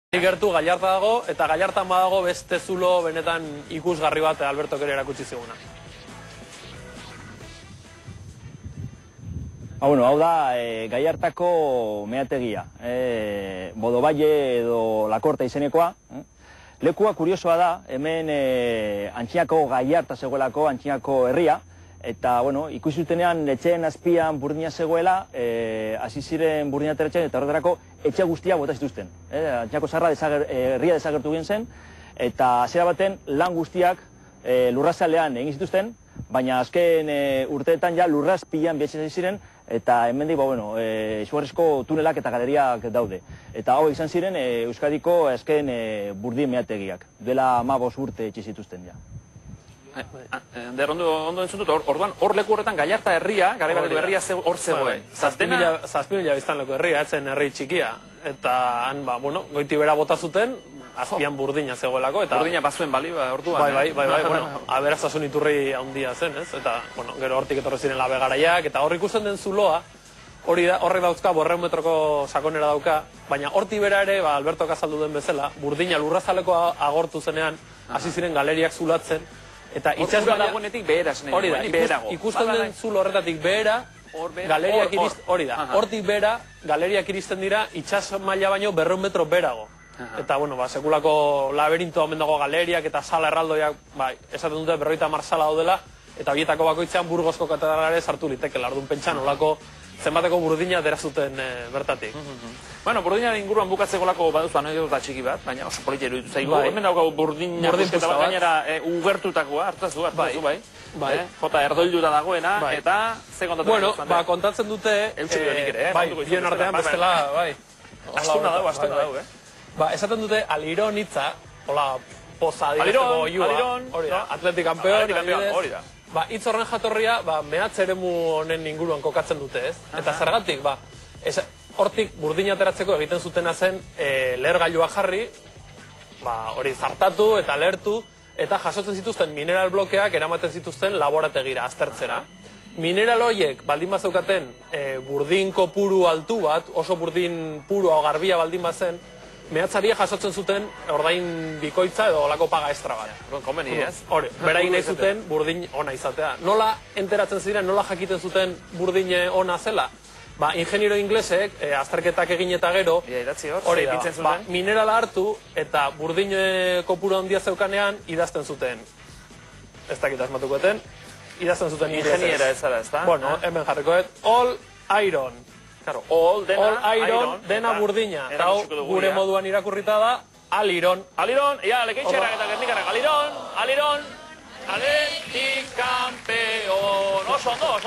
Gertu Gallarta dago, eta Gallartan badago beste zulo benetan ikusgarri bat Albertok ere erakutsi ziguna. Hau da Gallartako meategia, Bodovalle edo Lakorta izenekoa. Lekua kuriosoa da, hemen Antzinako Gallarta zegoelako, Antzinako herria, eta ikusi zutenean etxeen azpian burdina zegoela, hasi ziren burdina ateratzen eta horretarako etxe guztia bota zituzten. Antzinako zarra herria desagertu egin zen, eta hasiera baten lan guztiak lurrazalean egin zituzten, baina azken urteetan ja lurrazpian bihatzen ziren, eta hemendik izugarrizko tunelak eta galeriak daude. Eta hau izan ziren Euskadiko azken burdin meategiak, duela 15 urte etxe zituzten ja. Ondo entzun dut, orduan hor leku horretan Gallarta herria, Garaibateko herria hor zegoen. 7.000 biztanleko herria, etzen herri txikia. Eta han, goiti bera bota zuten, azpian burdina zegoelako. Burdina bazuen bali, orduan. Bai, aberastasun iturri handia zen, ez? Eta, gero hortik etorri ziren labe garaiak, eta hor ikusten den zuloa, horrek dauzka, 200 metroko sakonera dauka, baina hortik bera ere, Albertok azaldu den bezala, burdina lurrazaleko agortu zenean, hasi ziren galeriak zulatzen, eta itxas dagoenetik behera, hori da, ikusten den zulo horretatik behera, hortik behera, galeriak iristen dira, itxas maila baino 200 metro berago. Eta, sekulako laberinto omen dago galeriak eta sala erraldoiak, esaten dute 50 sala daudela, eta horietako bakoitzean Burgosko katedralare sartu litekela, orduan pentsa nolako zenbateko burdina dera zuten bertatik. Burdinaren inguruan bukatzeko lako baduzu anekdota txiki bat, baina oso politia iruditu zaigu. Hemen daukagu burdina busketa bat gainera ugertutakoa, hartazu, bai. Jota erdoilduta dagoena, eta ze kontatzen dut? Kontatzen dute, bion artean bestela, bai. Astuna dago, esaten dute Aliron hitza, hola, poza adirazteko oiua, atletik kampeon, hori da. Hitz horren jatorria, mehatze eremu honen inguruan kokatzen dute, ez? Eta zergatik, hortik burdina ateratzeko egiten zutena zen lehergailua jarri, hori zartatu eta lehertu, eta jasotzen zituzten mineral blokeak eramaten zituzten laborategira, aztertzera. Mineral horiek baldin bazeukaten burdin kopuru altu bat, oso burdin purua o garbia baldin bazen, mehatzaria jasotzen zuten ordain bikoitza edo olako paga estra bat. Komeni, ez? Hori, beraik nahi zuten burdin ona izatea. Nola enteratzen ziren, nola jakiten zuten burdin ona zela? Ingeniero inglesek, azterketak egin eta gero, hori da, minerala hartu eta burdin kopuru handia zeukanean idazten zuten. Ez dakit asmatukoeten, idazten zuten inglesez. Ingeniera ez zara, ez da? Hemen jarrikoet, all iron. All iron, dena burdina. Eta gure moduan irakurrita da, aliron. Aliron, lekeitxerak eta gernikarrak, aliron, atletik kampeon. Oso ondo,